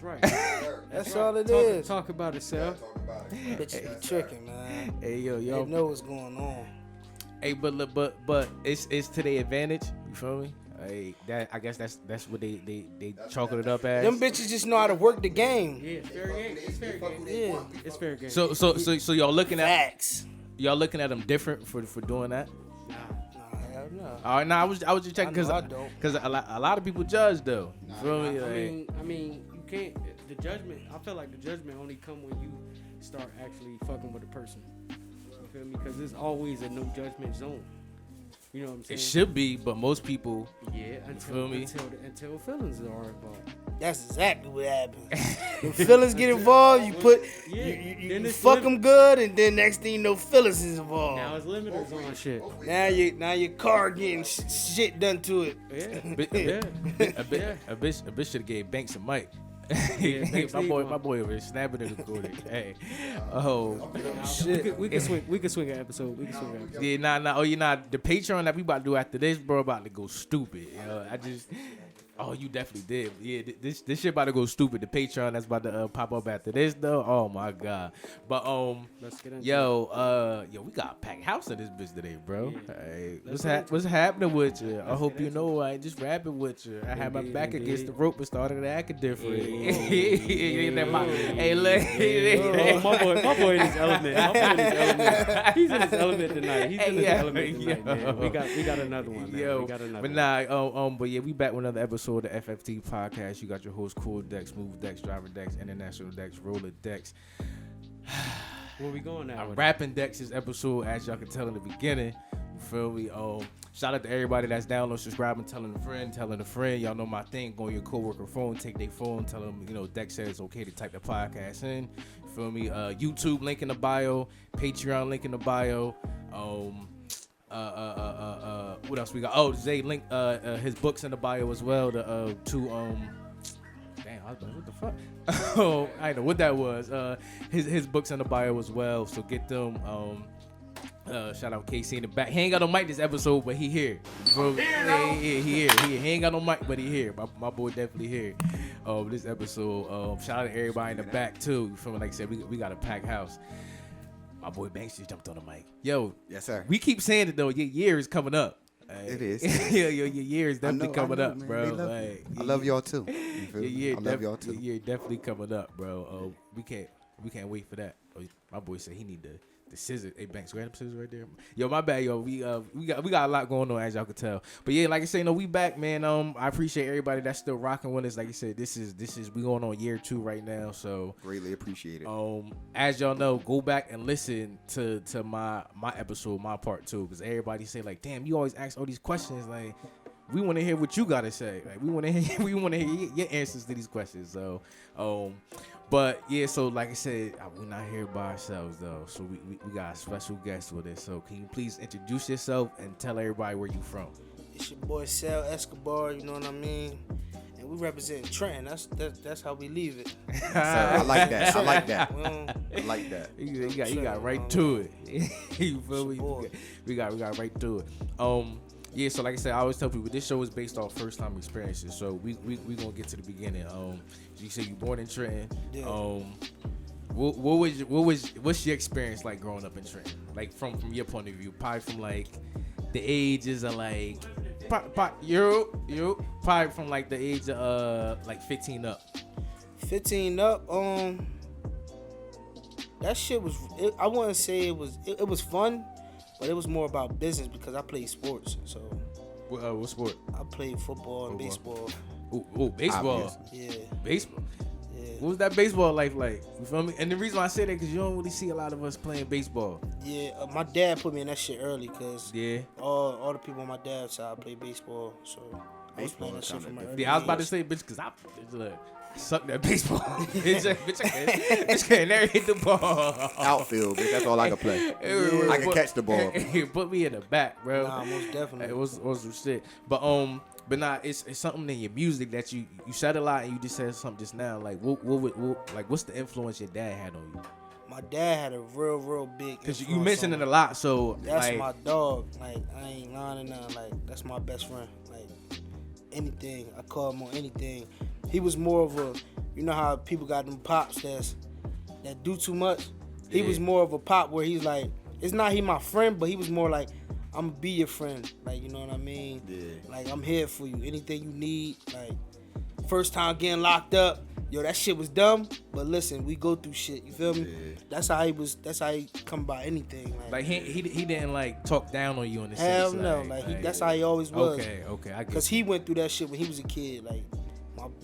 That's right. That's all it is. Talk about it, Cel. Bitches be tricking, man. Hey, yo. They know what's going on. Hey, but it's to their advantage. You feel me? Hey, I guess that's what they chalking it up as. Them bitches just know how to work the game. Yeah, it's fair game. It's fair game. Yeah. It's fair game. So y'all looking at Facts. y'all looking at them different for doing that? Nah. Hell no. All right, I was just checking because I don't. a lot of people judge though. You feel me? I mean, you can't. The judgment. I feel like the judgment only come when you start actually fucking with a person. You feel me? Because there's always a no judgment zone. You know what I'm saying? It should be, but most people. Yeah, feel me? until feelings are involved. That's exactly what happens. When feelings get involved, you put you fuck them good, and then next thing you know, feelings is involved. Now it's limiters on shit. Now your car getting shit done to it. A bitch should have gave Banks a mic. Yeah, my boy over there snapping in the corner. Hey, shit. We can swing an episode. Yeah, nah. Oh, the Patreon that we about to do after this, bro, about to go stupid. Oh, you definitely did. Yeah, this shit about to go stupid. The Patreon that's about to pop up after this, though. Oh my god. But let's get into yo, we got a packed house in this bitch today, bro. Yeah. Hey, what's happening with you? I hope you know I ain't just rapping with you. I had my back against the rope and started acting different. Hey, look. My boy in his element. He's in his element tonight. Man. We got another one, man. Yo, we got another but nah, but yeah, we back with another episode of the FFT podcast. You got your host, Cool Dex, Smooth Dex, Driver Dex, International Dex, Roller Dex. Where we going now? I'm rapping Dex's episode, as y'all can tell in the beginning. You feel me? Shout out to everybody that's downloading, subscribing, telling a friend. Y'all know my thing. Go on your coworker phone, take their phone, tell them, Dex said it's okay to type the podcast in. You feel me? YouTube link in the bio, Patreon link in the bio. What else we got? Oh, Zay link his books in the bio as well. The two damn, I was like, what the fuck? Oh, I know what that was. His books in the bio as well. So get them. Shout out KC in the back. He ain't got no mic this episode, but he here. Bro, he here. He ain't got no mic, but he here. My boy definitely here. This episode. Shout out to everybody in the back too. You feel me? Like I said, we got a packed house. My boy Banks just jumped on the mic. Yo, yes sir. We keep saying it though. Your year is coming up. It is. Your year is definitely coming up, man. Bro. I love y'all too. You feel me? I love y'all too. Your year definitely coming up, bro. We can't wait for that. My boy said he need the scissors. Hey Banks, grab them scissors right there. Yo, my bad, yo. We got a lot going on, as y'all can tell. But yeah, like I say, we back, man. I appreciate everybody that's still rocking with us. Like I said, this is we going on year 2 right now. So greatly appreciate it. As y'all know, go back and listen to my episode, my part 2, because everybody say like, damn, you always ask all these questions. Like, we want to hear what you gotta say. Like, we want to hear your answers to these questions. So, but yeah, so like I said, we're not here by ourselves though. So we got a special guest with us. So can you please introduce yourself and tell everybody where you from? It's your boy Cel-Escobar, you know what I mean? And we represent Trenton. That's how we leave it. I like that. I like that. You got right to it. You feel me? We got right to it. Yeah, so like I said, I always tell people this show is based off first time experiences. So we gonna get to the beginning. You say you born in Trenton. Yeah. What's your experience like growing up in Trenton? Like from your point of view, probably from like the ages of like you probably from like the age of like 15 up. 15 up. That shit was. I wouldn't say it was fun. But it was more about business because I played sports. So, what sport? I played football and baseball. Ooh, baseball. Obvious. Yeah. Baseball. Yeah. What was that baseball life like? You feel me? And the reason why I say that because you don't really see a lot of us playing baseball. Yeah, my dad put me in that shit early because yeah, all the people on my dad's side play baseball. So I was playing that shit from my early I was about to say, bitch, because I sucked at baseball. bitch can't never hit the ball. Outfield, bitch. That's all I can play. I can catch the ball. Put me in the back, bro. Nah, most definitely. It was some shit. But nah, it's something in your music that you said a lot and you just said something just now. Like what's the influence your dad had on you? My dad had a real big. Cause you mentioned it a lot, so that's like, my dog. Like I ain't lying or nothing. Like that's my best friend. Like anything, I call him on anything. He was more of a, you know how people got them pops that do too much. He was more of a pop where he's like, it's not he my friend, but he was more like, I'm gonna be your friend. Like, you know what I mean? Yeah. Like, I'm here for you. Anything you need. Like, first time getting locked up, yo, that shit was dumb. But listen, we go through shit. You feel me? Yeah. That's how he come by anything. Like he didn't like talk down on you on the hell sense. no. That's how he always was. Okay, I get. Cause he went through that shit when he was a kid. Like,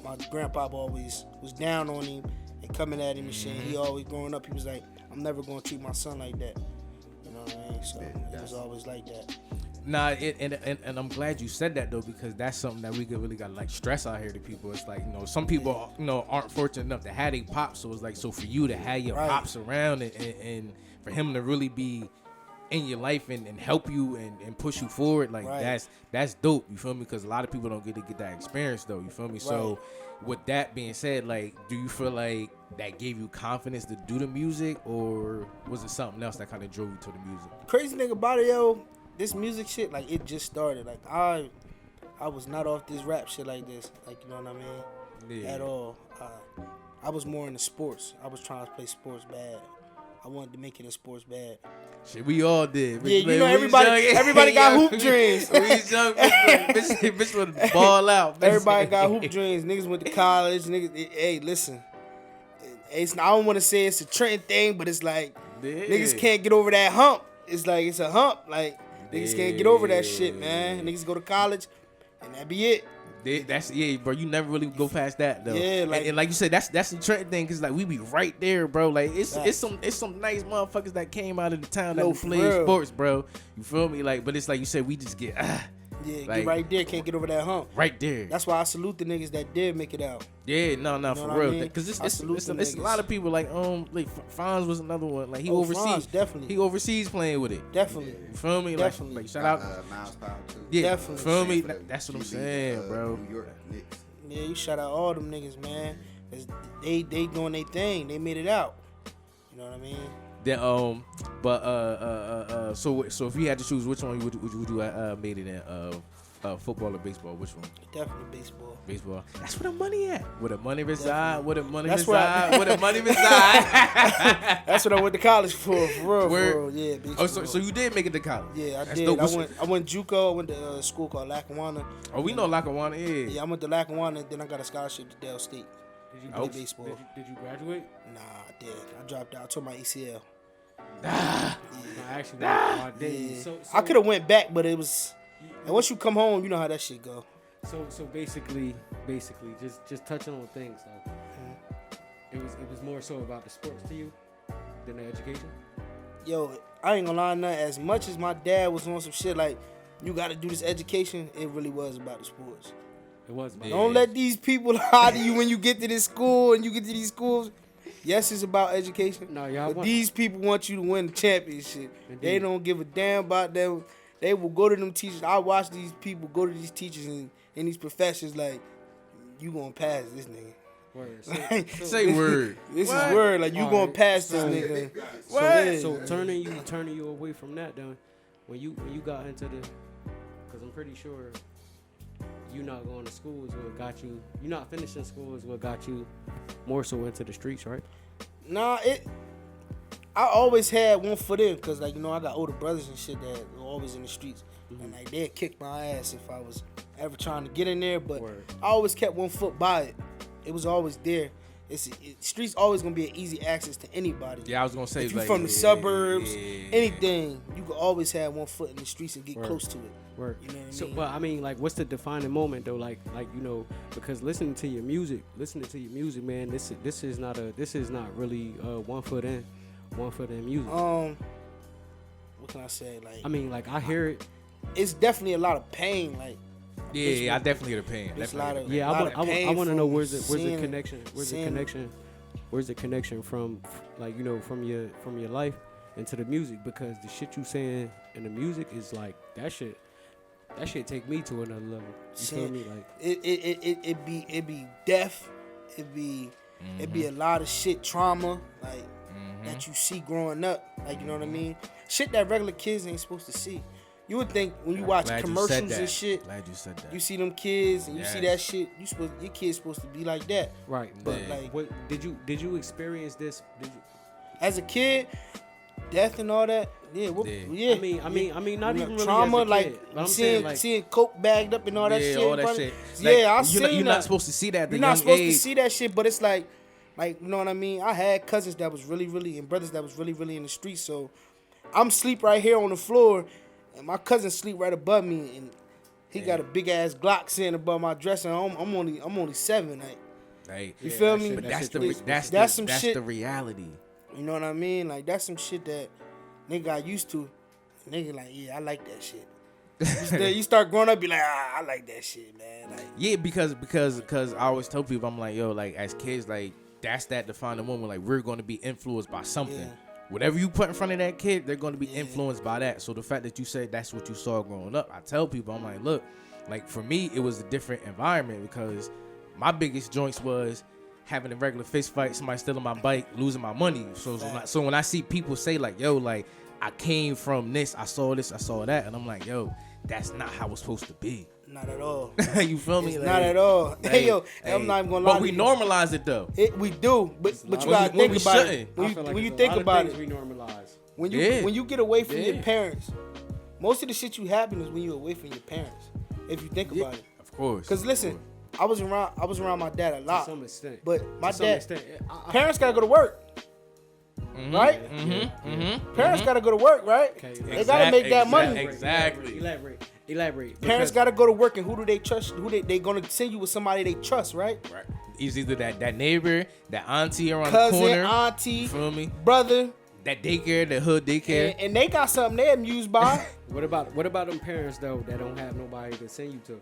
my grandpa always was down on him and coming at him and shit. He always growing up, he was like, I'm never gonna treat my son like that. You know what I mean? So it was always like that. Nah, and I'm glad you said that though, because that's something that we could really got like stress out here to people. It's like, you know, some people aren't fortunate enough to have their pops, so it's like, so for you to have your pops around and for him to really be in your life and help you and push you forward, like that's dope. You feel me? Because a lot of people don't get that experience though. You feel me? Right. So with that being said, like, do you feel like that gave you confidence to do the music, or was it something else that kind of drove you to the music? Crazy thing about it, yo, this music shit, like, it just started. Like, I was not off this rap shit like this. Like, you know what I mean? Yeah. At all. I was more into sports. I was trying to play sports bad. I wanted to make it in sports bad. Shit, we all did. Yeah, you know, everybody got hoop dreams. We young, bitch would ball out. Everybody got hoop dreams. Niggas went to college. Niggas, hey, listen. I don't want to say it's a trend thing, but it's like, niggas can't get over that hump. It's like, it's a hump. Like, niggas can't get over that shit, man. Niggas go to college, and that be it. That's bro. You never really go past that though. Yeah, like, and like you said, that's the trend thing, cause like we be right there, bro. Like it's some nice motherfuckers that came out of the town that play sports, bro. You feel me? Like, but it's like you said, we just get like, get right there, can't get over that hump. Right there. That's why I salute the niggas that did make it out. Yeah, no, you know for real. I mean? Cause it's a lot of people like Franz was another one. Like he overseas, Franz, definitely. He overseas playing with it. Definitely. You feel me? Definitely. Like shout out. Miles Power too. Yeah, definitely. Feel me? That's what I'm saying, bro. New York Knicks. Yeah, you shout out all them niggas, man. Cause they doing their thing. They made it out. You know what I mean? Then so if you had to choose, which one would you made it in? Football or baseball? Which one? Definitely baseball. Baseball. That's where the money at. Where the money reside. Where the money That's reside. Where the money reside. That's what I went to college for real. Yeah, baseball. Oh, so you did make it to college? Yeah, I That's did. dope. I went JUCO. I went to a school called Lackawanna. Oh, we know Lackawanna is. Yeah, I went to Lackawanna. Then I got a scholarship to Dale State. Did you play baseball? Did you graduate? Nah, I did. I dropped out. I tore my ACL. I actually I didn't. Yeah. So I could have went back, but it was. And once you come home, you know how that shit go. So basically, just touching on things. It was more so about the sports to you than the education. Yo, I ain't gonna lie, nothing. As much as my dad was on some shit like, you got to do this education, it really was about the sports. It was. About Don't let these people lie to you when you get to this school and you get to these schools. Yes, it's about education. No, y'all. But these people want you to win the championship. Indeed. They don't give a damn about them. They will go to them teachers. I watch these people go to these teachers and these professors like, you gonna pass this nigga. Word. Say word. This is word. Like, you gonna pass this nigga. So turning you away from that, then when you got into the, because I'm pretty sure you not going to school is what got you. You not finishing school is what got you more so into the streets, right? Nah, I always had one foot in, because, like, you know, I got older brothers and shit that were always in the streets. Mm-hmm. And, like, they'd kick my ass if I was ever trying to get in there. But I always kept one foot by it. It was always there. Streets always going to be an easy access to anybody. Yeah, I was going to say. If you're from the suburbs, anything, you can always have one foot in the streets and get close to it. Word. You know what I mean? So, but I mean, like, what's the defining moment though? Like, you know, because listening to your music, man, this is not really one foot in music. What can I say? Like, I mean, like, I hear it. It's definitely a lot of pain. Like, I definitely hear the pain. I want to know where's the connection? Where's the connection from, like, you know, from your life into the music? Because the shit you saying in the music is like that shit take me to another level. You feel me? Like, it be death. It be a lot of shit, trauma, like that you see growing up. Like, you know what I mean? Shit that regular kids ain't supposed to see. You would think when you watch Glad you commercials said that. and shit, Glad you said that. you see them kids and you see that Yes. shit. Your kid's supposed to be like that. Right. But Yeah. like What did you experience this? Did you? as a kid, death and all that. Yeah. Yeah. I mean, not even really trauma. as a kid, Like but I'm seeing saying, like, seeing coke bagged up and all that shit. all that brother. shit. Yeah, I you're seen not, you're that. not supposed to see that at the You're young not supposed age. to see that shit, but it's like you know what I mean. I had cousins that was really and brothers that was really in the streets. So I'm sleep right here on the floor, and my cousin sleep right above me, and he got a big ass Glock sitting above my dresser. I'm only 7. Like, Right. you feel that me? shit- But that that's shit the crazy. That's some that's shit. the reality. You know what I mean? Like that's some shit that nigga got used to. Nigga like, yeah, I like that shit. You start growing up, be like, I like that shit, man. Like, Yeah, because I always tell people, I'm like, yo, like as kids, like that's that defining moment. Like we're going to be influenced by something. Yeah. Whatever you put in front of that kid, they're going to be influenced by that. So the fact that you said that's what you saw growing up, I tell people, I'm like, look, like for me, it was a different environment because my biggest joints was having a regular fist fight, somebody stealing my bike, losing my money. So when I see people say like, yo, like I came from this, I saw that, and I'm like, yo, that's not how it's supposed to be. not at all. You feel me? It's Like, not at all. Hey, yo, I'm not even gonna lie. But we normalize it though. We do, but you gotta when think we about shouldn't. it. I feel like When you there's a think lot of about things it, we normalize. when you get away from your Yeah. parents, most of the shit you happen is when you're away from your parents. If you think about it, Of course. because listen, I was around my dad a To lot, some extent. but my To some dad extent, parents gotta go to work, right? Parents gotta go to work, right? Okay, They gotta make that money. Exactly. Elaborate. Parents gotta go to work, and who do they trust? Who they gonna send you with somebody they trust, right? Right. It's either that neighbor, that auntie around Cousin, the corner. auntie, You feel me? brother, That daycare, that hood daycare. and they got something they're amused by. What about them parents though that don't have nobody to send you to?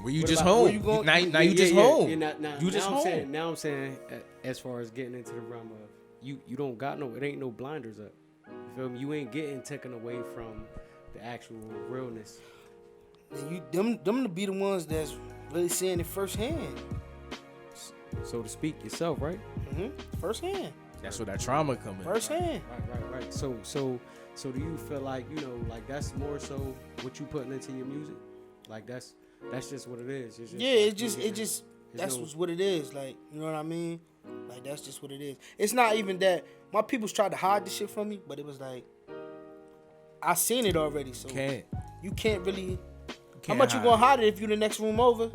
Were you What just about- home? where you going- Now you just home. You just I'm home. saying, now I'm saying, as far as getting into the realm of you don't got it ain't no blinders up. You feel me? You ain't getting taken away from the actual realness. And them to be the ones that's really seeing it firsthand. So to speak, yourself, right? Firsthand. That's where that trauma come in. Firsthand. Right. So do you feel like, like that's more so what you putting into your music? Like that's just what it is. It's just Yeah, like it just there's that's no- what it is. Like, you know what I mean? Like that's just what it is. It's not even that my people's tried to hide the shit from me, but it was like I seen it already. So you can't really. How much you gonna hide it if you the next room over?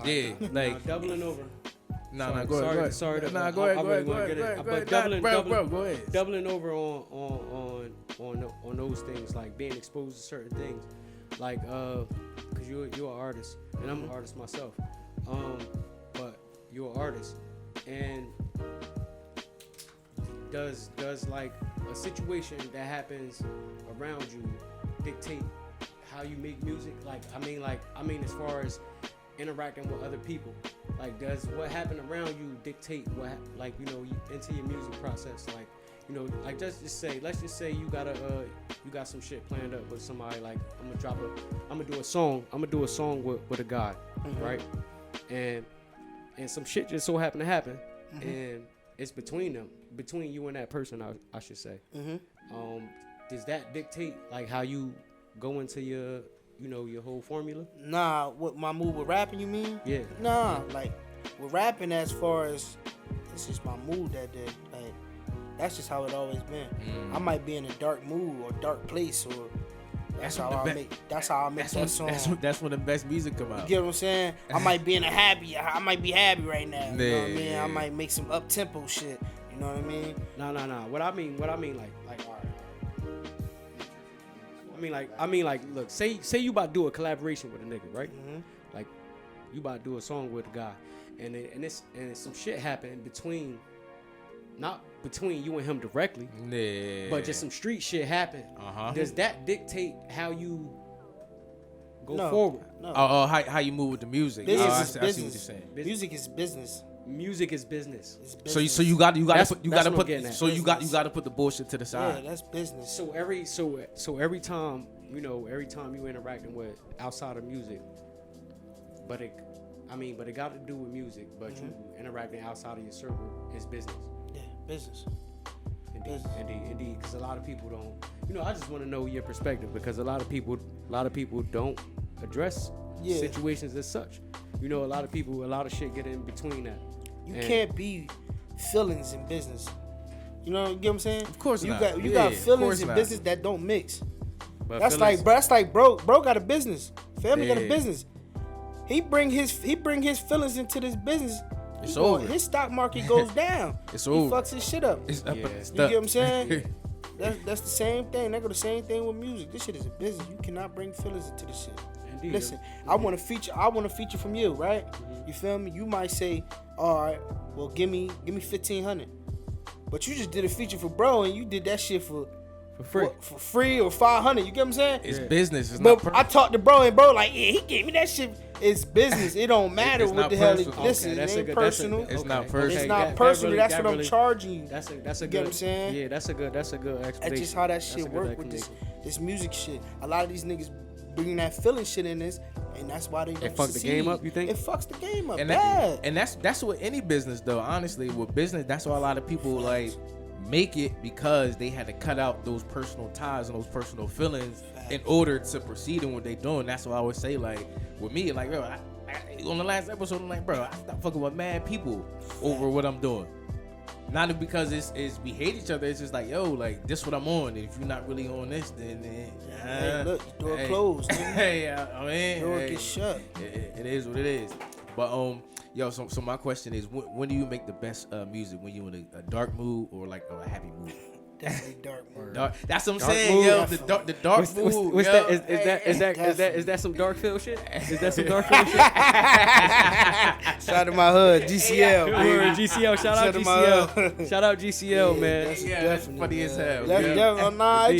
Yeah, like doubling over. Nah, go ahead. Sorry, go I ahead. really wanna get it. But doubling, Go ahead. doubling over on those things, like being exposed to certain things, like cause you're an artist and I'm an artist myself, but you're an artist, and does like a situation that happens around you dictate how you make music? Like I mean as far as interacting with other people, like does what happened around you dictate what into your music process? Like, like let's just say you got some shit planned up with somebody. Like I'm gonna do a song with a guy, right? And some shit just so happened to happen, and it's between you and that person, I should say. Does that dictate like how you go into your your whole formula? Nah, what my mood with rapping, you mean? Yeah. Nah, like with rapping, as far as it's just my mood that day. Like that's just how it always been. I might be in a dark mood or dark place, or that's how I make that song. That's when the best music come out. You get what I'm saying? I might be I might be happy right now. You know what I mean? Yeah. I might make some up tempo shit. You know what I mean? No. What I mean, like, all right. I mean, like, look, say you about to do a collaboration with a nigga, right? Like, you about to do a song with a guy, and some shit happened not between you and him directly, but just some street shit happened. Does that dictate how you go forward? No. Oh, how you move with the music? Business I is see what you're business. saying. Music is business. Music is business. It's So business. you got to That's put what I'm getting at. you got to put the bullshit to the side. Yeah, that's business. So every time you interacting with outside of music, but it got to do with music, but you interacting outside of your circle is business. Yeah, business. Indeed, because a lot of people don't. I just want to know your perspective because a lot of people don't address situations as such. A lot of shit get in between that. You can't be feelings in business. You get what I'm saying? Of course you not. You got feelings in business that don't mix. But that's like bro got a business. Family got a business. He bring his feelings into this business. It's over. His stock market goes down. It's he over. fucks his shit up. It's up. You get what I'm saying? That's the same thing. They go the same thing with music. This shit is a business. You cannot bring feelings into this shit. Indeed. Listen, I want a feature from you, right? You feel me? You might say, all right, well give me $1,500. But you just did a feature for bro and you did that shit for free. For free or $500. You get what I'm saying? It's business. It's but not I talked to bro and bro like, yeah, he gave me that shit. It's business. It don't matter what the hell. Listen, it ain't personal. It's not personal. It's not personal. That's what I'm charging you. That's a you good. Get what I'm saying? Yeah, that's a good explanation. That's just how that shit work with this music shit. A lot of these niggas bringing that feeling shit in this, and that's why they don't fuck the game up. You think it fucks the game up? And that's what any business though. Honestly, with business, that's why a lot of people like make it because they had to cut out those personal ties and those personal feelings in order to proceed in what they doing. That's why I always say like with me, like bro, on the last episode, I'm like, bro, I stop fucking with mad people over what I'm doing. Not because it's we hate each other. It's just like, yo, like this what I'm on. And if you're not really on this, then hey, look, door closed. Hey, I mean, door gets shut. It is what it is. But yo, so my question is, when do you make the best music? When you in a dark mood or like a happy mood? Definitely dark mood. That's what I'm saying, mood, yo. The dark mood. What's that? Is that some dark field shit? Is that some dark field shit? Shout out to my hood, GCL. GCL. Shout out GCL. Shout out GCL, man. That's funny as hell. I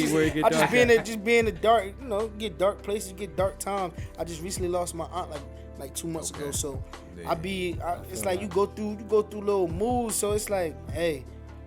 just be in the dark. Get dark places, get dark times. I just recently lost my aunt like 2 months ago, so it's like you go through little moods. So it's like, hey,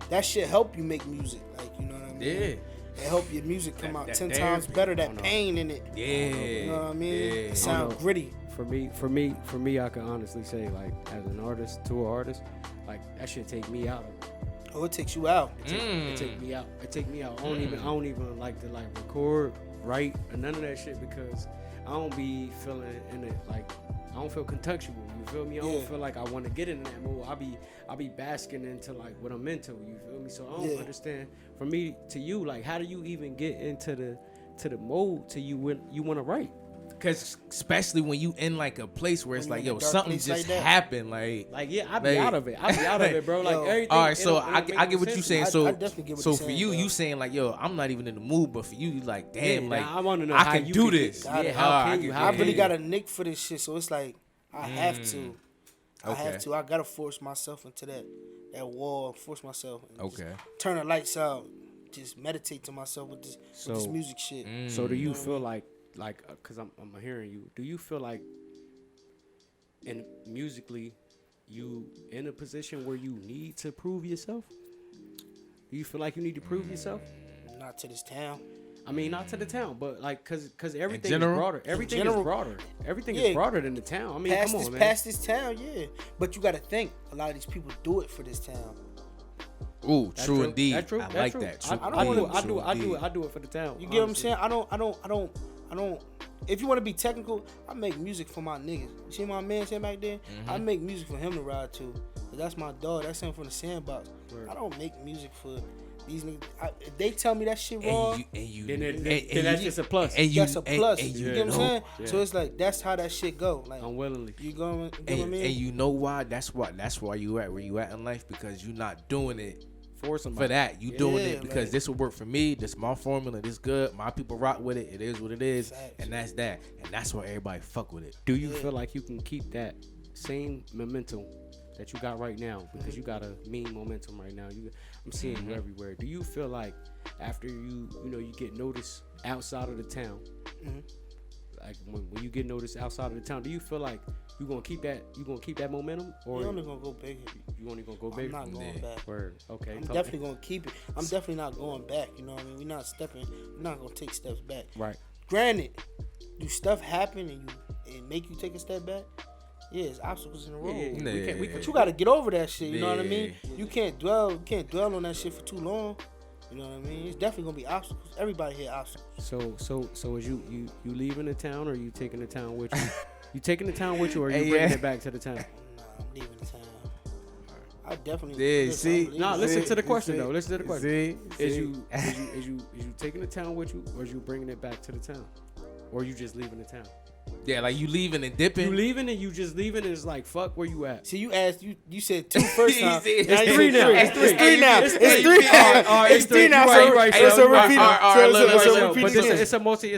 that shit help you make music. Like, you know what I mean? Yeah. It help your music come out 10 times better. That pain in it. Yeah. You know what I mean? Yeah. It sound gritty. For me, I can honestly say, like, as an artist, to an artist, like that shit take me out of it. Oh, it takes you out. It take me out. It take me out. I don't even like to like record, write, or none of that shit because I don't be feeling in it like I don't feel contextual. You feel me? I don't feel like I want to get in that mood. I be basking into like what I'm into. You feel me? So I don't understand. From me to you, like how do you even get into the mode to you when you want to write? Because especially when you in like a place where it's like, yo, something just happened. Like yeah, I be out of it. I be out of it, bro. Like everything. All right, so I get what you're saying. So I definitely get what so you're for saying, you, bro. you saying like, yo, I'm not even in the mood, but for you, you like, damn, like I want to know I how can you do can this. How can you? I really got a nick for this shit, so it's like I have to. I have to. I gotta force myself into that wall. Force myself. And just turn the lights out. Just meditate to myself with this music shit. So do you feel like, cause I'm hearing you. Do you feel like, in musically, you in a position where you need to prove yourself? Do you feel like you need to prove yourself? Not to this town. I mean, not to the town, but like, cause everything general? is broader. Everything is broader. Everything is broader than the town. I mean, come on, man. Past this town, yeah. But you got to think, a lot of these people do it for this town. Ooh, true indeed. That's true. I like that. I do it for the town. You get what I'm saying? I don't. If you want to be technical, I make music for my niggas. You see my man saying back there? I make music for him to ride to. That's my dog. That's him from the sandbox. I don't make music for these niggas. If they tell me that shit wrong, then that's just a plus. That's a plus. And you get what I'm saying? Yeah. So it's like that's how that shit go. Like unwillingly. You going? What I mean? And you know why? That's why you at where you at in life, because you're not doing it for somebody. For that, you doing it because this will work for me. This my formula. This good. My people rock with it. It is what it is, and that's that. And that's why everybody fuck with it. Do you feel like you can keep that same momentum that you got right now, because you got a mean momentum right now? I'm seeing you everywhere. Do you feel like after you get noticed outside of the town, like when you get noticed outside of the town, do you feel like you gonna keep that momentum, or you only gonna go bigger? You only gonna go bigger? I'm not going back. Word. Okay. I'm definitely gonna keep it. I'm definitely not going back. You know what I mean? We're not gonna take steps back. Right. Granted, do stuff happen and it make you take a step back? Yeah, it's obstacles in the road. But you gotta get over that shit. You know what I mean? You can't dwell on that shit for too long. You know what I mean? It's definitely gonna be obstacles. Everybody hit obstacles. So is you leaving the town, or you taking the town with you? You taking the town with you, or you bringing it back to the town? Nah, I'm leaving the town. I definitely. Listen to the question though. Listen to the question. Is you taking the town with you, or is you bringing it back to the town, or you just leaving the town? Yeah, like you leaving and dipping. You leaving and you just leaving, and it's like, fuck, where you at? See, you asked, you said 2 first time. It's 3 now. It's 3 now. It's 3. It's 3 now. So repeat it. It's a multi.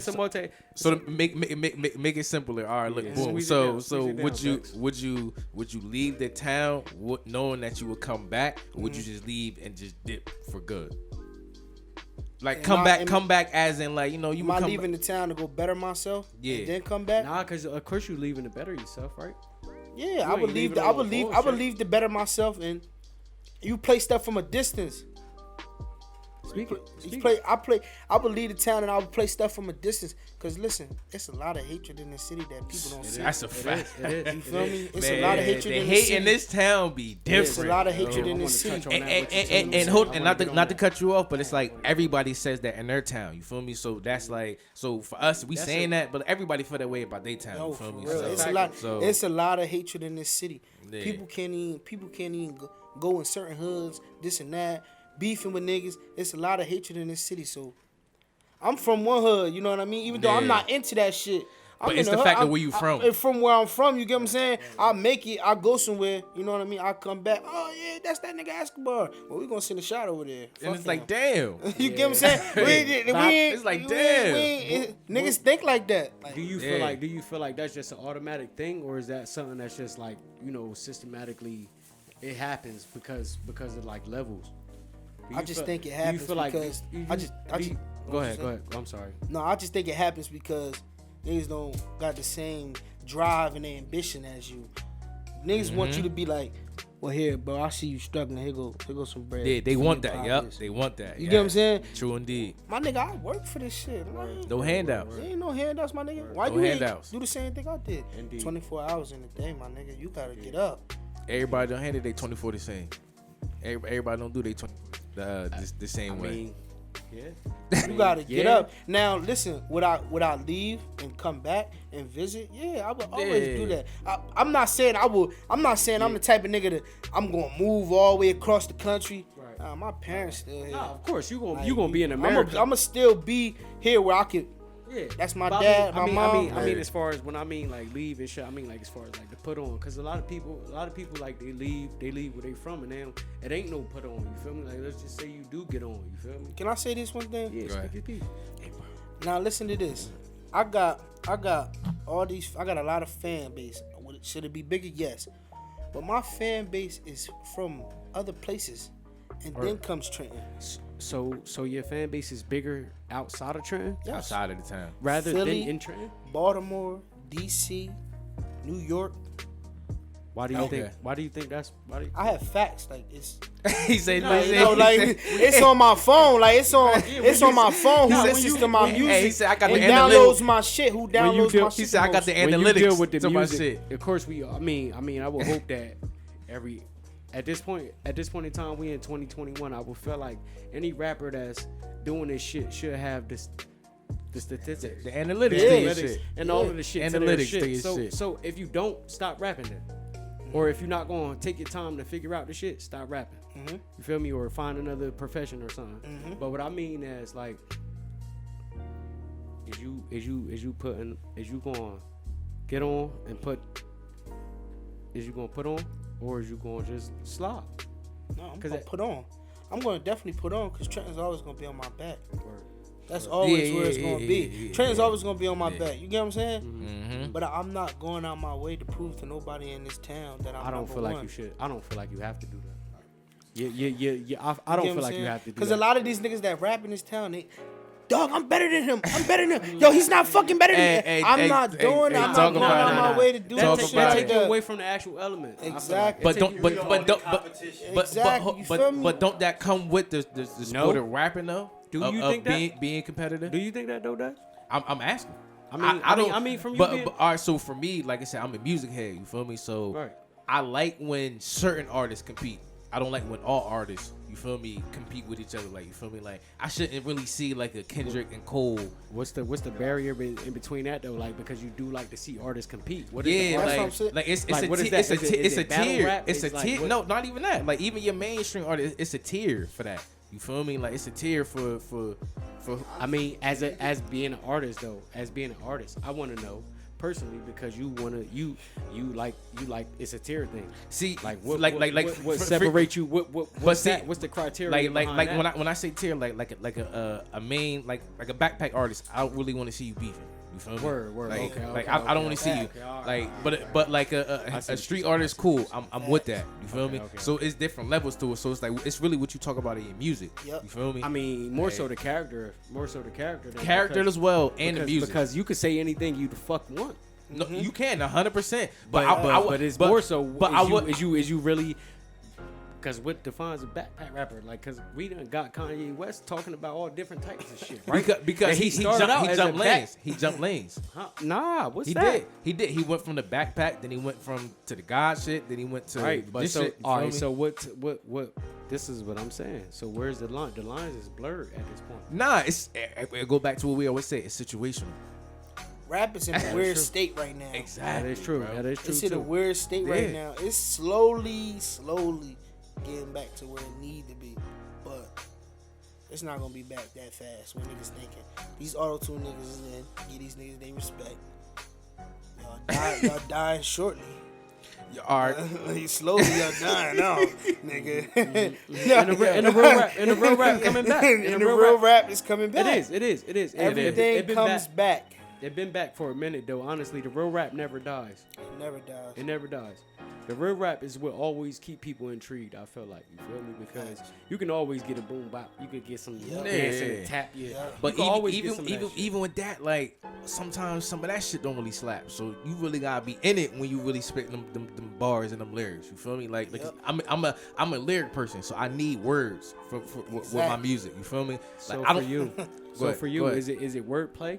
So to make it simpler. All right, look, boom. So would you leave the town knowing that you would come back, or would you just leave and just dip for good? Like come back as in like, you know, you. Am I leaving the town to go better myself? Yeah. And then come back? Nah, because of course you leaving to better yourself, right? Yeah, I would leave to better myself, and you play stuff from a distance. I would leave the town and I would play stuff from a distance. Cause listen, it's a lot of hatred in this city that people don't see. That's a fact. You feel me? It's a lot of hatred in the this hate city. in this town be different. It's a lot of hatred in this city. And not to cut you off, but it's like everybody says that in their town. You feel me? So that's like, so for us, we saying that, but everybody feel that way about their town. You feel me? It's a lot of hatred in this city. Yeah. People can't even go in certain hoods, this and that, beefing with niggas. It's a lot of hatred in this city. So I'm from one hood, you know what I mean? Even though I'm not into that shit. But it's the fact that where you from. From where I'm from, you get what I'm saying? I make it, I go somewhere, you know what I mean? I come back, oh yeah, that's that nigga Escobar. Well, we gonna send a shot over there. And it's like, damn. You get what I'm saying? It's like, damn. Niggas think like that. Like, do you feel like that's just an automatic thing, or is that something that's just like, you know, systematically it happens because of like levels? I just think it happens because Go ahead. I'm sorry. No, I just think it happens because niggas don't got the same drive and ambition as you. Niggas want you to be like, well, here, bro, I see you struggling. Here go some bread. Yeah, they want that. Yep, they want that. You get what I'm saying? True indeed. My nigga, I work for this shit. No handouts. There ain't no handouts, my nigga. Why no you handouts. do the same thing I did? Indeed. 24 hours in a day, my nigga. You gotta get up. Everybody don't handle they 24 the same. Everybody don't do they 20 the same way. Yeah. You gotta get up. Now listen, would I leave and come back and visit? Yeah, I would always do that. I'm not saying I will. I'm not saying I'm the type of nigga that I'm gonna move all the way across the country. Right. My parents still here. Nah, of course you gonna be in America. I'm gonna still be here where I could. Yeah, that's my dad, my mom. I mean, as far as when I mean like leave and shit, I mean like as far as like to put on, cause a lot of people like they leave where they from, and it ain't no put on. You feel me? Like let's just say you do get on. You feel me? Can I say this one thing? Yeah, speak your piece. Now listen to this. I got all these. I got a lot of fan base. Should it be bigger? Yes, but my fan base is from other places, and then comes Trenton. So your fan base is bigger outside of Trenton? Yes. Outside of the town. Rather Philly, than in Trenton? Baltimore, DC, New York. Why do you think that's I have facts, like it's he said it's on my phone, like it's on my phone. Who listens to my music? He said I got the downloads my shit. Who downloads my shit? He said I got the analytics. When you deal with the to music, my shit. of course I would hope that at this point in time, we in 2021, I would feel like any rapper that's doing this shit should have the statistics, the analytics, and all of the shit. Analytics, so if you don't, stop rapping then. Or if you're not going to take your time to figure out the shit, stop rapping. Mm-hmm. You feel me? Or find another profession or something. Mm-hmm. But what I mean is like, is you going to get on and put? Is you going to put on, or is you going to just slide? No, I'm going to put on. I'm going to definitely put on because Trenton's always going to be on my back. That's always where it's going to be. Trenton's always going to be on my back. You get what I'm saying? Mm-hmm. But I'm not going out my way to prove to nobody in this town that I'm I don't feel one. like you should. I don't feel like you have to do that. Yeah. I don't feel like you have to do that. Because a lot of these niggas that rap in this town, dog, I'm better than him. Yo, he's not fucking better than me. I'm not doing it. I'm not going out my way to do that. That take you away from the actual element. Exactly. But don't that come with the sport of rapping though? Do you think that being competitive? Do you think that though, does? I'm asking. I mean, from you. But all right. So for me, like I said, I'm a music head. You feel me? So I like when certain artists compete. I don't like when all artists, you feel me, compete with each other. Like, you feel me? Like, I shouldn't really see like a Kendrick and Cole. What's the barrier in between that though? Like, because you do like to see artists compete. What is Yeah, like it's a tier. It's a tier. No, not even that. Like, even your mainstream artist, it's a tier for that. You feel me? Like, it's a tier for. I mean, as being an artist though, I want to know personally, because you like it's a tier thing. See, like what separates you? What's the criteria? Like when I say tier, like a main like a backpack artist, I don't really want to see you beefing. You feel me? Word. Like, Okay. I don't want to see you. Like, but like a street artist, cool. I'm with that. You feel me? Okay. So it's different levels to it. So it's like it's really what you talk about in your music. Yep. You feel me? I mean, more so the character. Character as well, and the music. Because you could say anything you the fuck want. No, you can 100%. But it's more so. But is you really? Because what defines a backpack rapper? Like, because we done got Kanye West talking about all different types of shit, right? Because he jumped lanes. He jumped lanes. Huh? Nah, what's he that? He did. He went from the backpack, then he went to the God shit, then he went to right. But this so shit. all right. So what? This is what I'm saying. So where's the line? The lines is blurred at this point. Nah, it go back to what we always say. It's situational. Rap is in a weird state right now. Exactly. That is true. Bro. That is true. It's in a weird state right now. It's slowly getting back to where it need to be, but it's not gonna be back that fast. When niggas thinking these auto-tune niggas is in, give these niggas they respect. Y'all dying shortly. Slowly y'all dying now, nigga. And the real rap coming back. And the real rap is coming back. It is. Everything comes back. It's been back for a minute though. Honestly, the real rap never dies. It never dies. The real rap is what always keep people intrigued. I feel like, you feel me, because you can always get a boom bap. You could get some dancing and tap. But even with that, like sometimes some of that shit don't really slap. So you really gotta be in it when you really spit them bars and them lyrics. You feel me? Like I'm a lyric person, so I need words with my music. You feel me? Like, so for you, is it wordplay?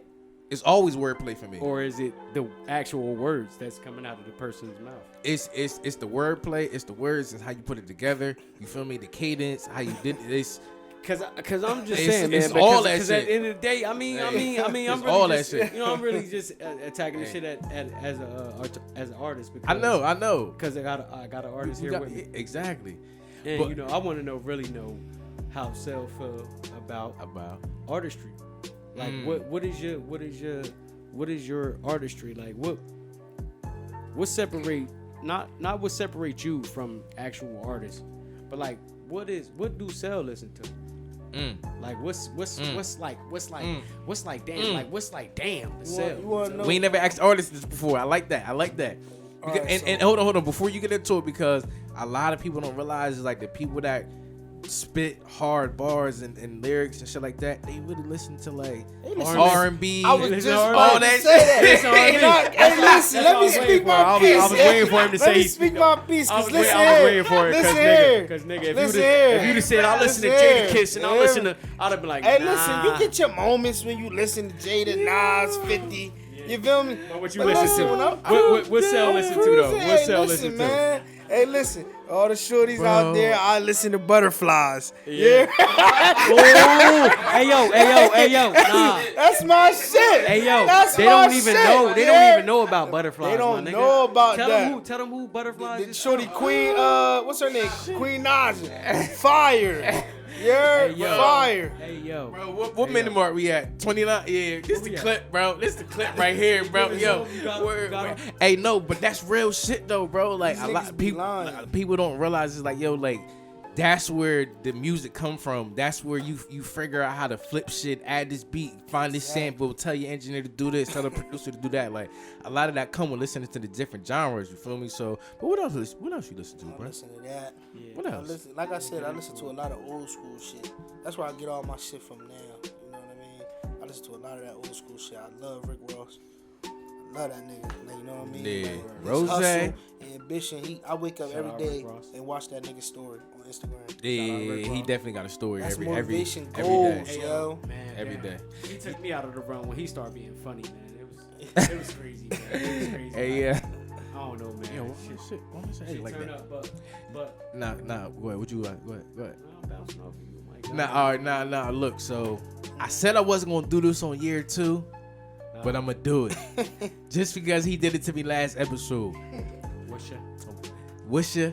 It's always wordplay for me. Or is it the actual words that's coming out of the person's mouth? It's the wordplay. It's the words. It's how you put it together. You feel me? The cadence. How you did this. Cause I'm just saying, man. It's all that shit. Because at the end of the day, I mean, I'm really all just, that shit. You know, I'm really just attacking the shit as an artist. Because, I know. Because I got an artist here with me. Exactly. And but, I want to really know how Cel feel about artistry. Like what is your artistry? Like what separate not what separates you from actual artists, but like what do Cel listen to? Like what's like damn the Cel. We ain't never asked artists this before. I like that. Because, right, and hold on before you get into it, because a lot of people don't realize is like the people that spit hard bars and lyrics and shit like that, they really listen to like R&B. I was just all that shit. Hey, listen, let me speak my piece. I was waiting for him to say. Let me speak my piece. I was waiting for it. Because nigga, if you'd have said I listen to Jadakiss and I listen to, I'd have been like, hey, listen, you get your moments when you listen to Jada, Nas, 50. You feel me? But what you listen to? What Cel listen to though? What Cel listen to? Hey, listen, all the shorties out there, I listen to Butterflies. Yeah. Hey yo. Nah. That's my shit. Hey yo. That's they don't even know. They don't even know about Butterflies. They don't know about that. Tell them who Butterflies the is. Shorty Queen. What's her name? Queen Naja. Fire. Yeah, fire. Hey yo, bro, what minute mark we at? 29. Yeah, this the clip, bro. This the clip right here, bro. Yo, hey, no, but that's real shit though, bro. Like a lot of people don't realize it's like, yo, like that's where the music come from. That's where you figure out how to flip shit, add this beat, find this sample, tell your engineer to do this, tell the producer to do that. Like a lot of that come with listening to the different genres. You feel me? So, but what else you listen to, bro? I listen to that. Yeah. What else? Like I said, I listen to a lot of old school shit. That's where I get all my shit from now. You know what I mean? I listen to a lot of that old school shit. I love Rick Ross. I love that nigga. Like, you know what I mean? Yeah. Like, Rose. And ambition. I wake up every day and watch that nigga's story on Instagram. Yeah, he definitely got a story. That's every motivation day. goals, yo. Man, every day. He took me out of the run when he started being funny, man. It was crazy, man. It was crazy. Hey, yeah. I don't know, man. Yo, shit. Why am I saying Shit like turn that? up, but Nah. Go ahead. What you like? Go ahead. I'm bouncing off of you, Mike. Nah. All right. Nah. Look. So I said I wasn't gonna do this on year 2, but I'm gonna do it just because he did it to me last episode. What's your?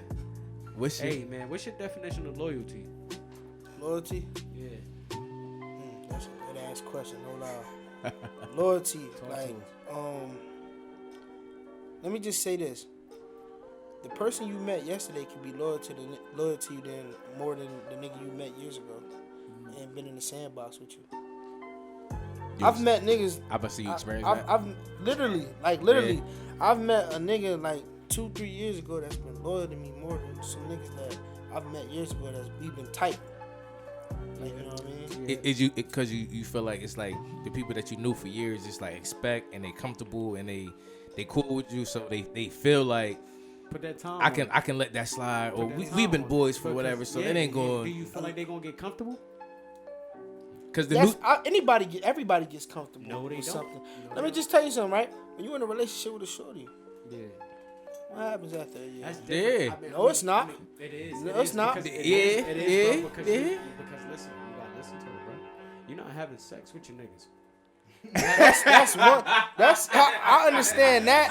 Hey, man, what's your definition of loyalty? Loyalty? Yeah. That's a good ass question, no lie. Loyalty, like, let me just say this. The person you met yesterday can be loyal to you than more than the nigga you met years ago and been in the sandbox with you. I've met niggas. I've seen you experience that. I've literally, yeah. I've met a nigga like 2-3 years ago that's been loyal to me more than some niggas that I've met years ago that's we've been tight. Like, you know what I mean? Is you because you feel like it's like the people that you knew for years just like expect and they comfortable and they cool with you, so they feel like put that time. I can let that slide, or we've been boys for whatever, so it ain't going. Do you feel like they gonna get comfortable? Because everybody gets comfortable. No, they with don't. Something. Let me just tell you something, right? When you in a relationship with a shorty, yeah. What happens after a year? That's different. Yeah. No, it's not. It is. No, it's not. It is, bro, because listen, you gotta listen to it, bro. You're not having sex with your niggas. That's one. I understand that.